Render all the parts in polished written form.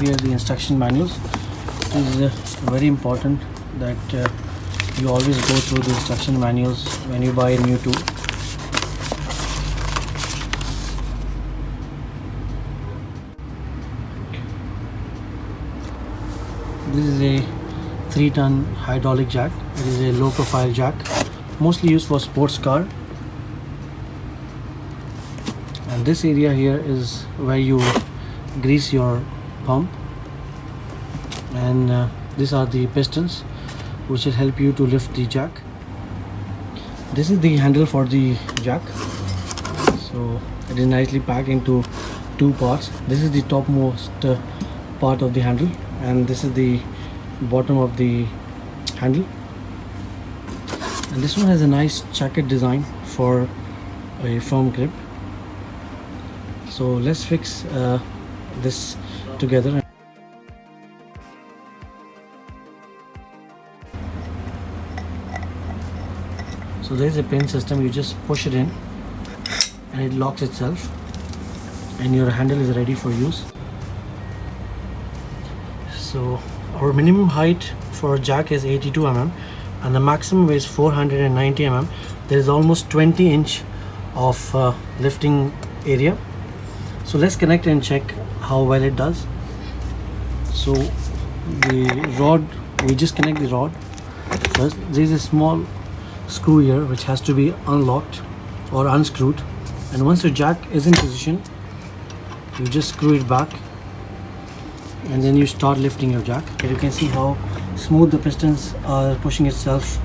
here the instruction manuals. It is very important that you always go through the instruction manuals when you buy a new tool. This is a 3-ton hydraulic jack. It is a low profile jack, mostly used for sports car. And this area here is where you grease your pump, and these are the pistons which will help you to lift the jack. This is the handle for the jack, so it is nicely packed into 2 parts. This is the topmost part of the handle, and this is the bottom of the handle. And this one has a nice checkered design for a firm grip. So let's fix this together. So there is a pin system. You just push it in and it locks itself, and your handle is ready for use. So our minimum height for a jack is 82 mm and the maximum is 490 mm. There is almost 20 inch of lifting area. So let's connect and check how well it does. So the rod, we just connect the rod first. There is a small screw here which has to be unlocked or unscrewed, and once your jack is in position, you just screw it back and then you start lifting your jack. Here you can see how smooth the pistons are pushing itself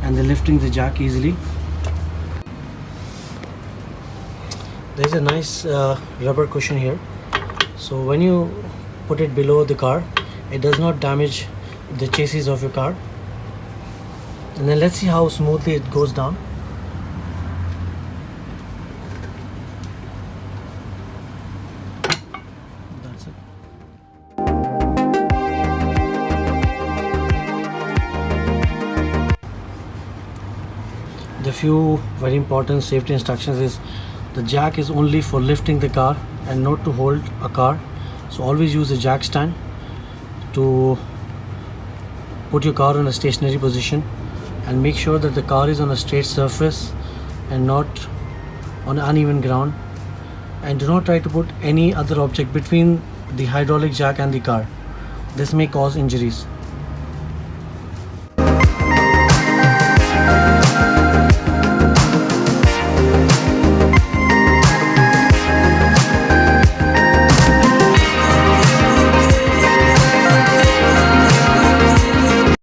and they're lifting the jack easily. There's a nice rubber cushion here, so when you put it below the car, it does not damage the chassis of your car. And then let's see how smoothly it goes down. That's it. The few very important safety instructions is the jack is only for lifting the car and not to hold a car. So always use a jack stand to put your car in a stationary position, and make sure that the car is on a straight surface and not on uneven ground. And do not try to put any other object between the hydraulic jack and the car. This may cause injuries.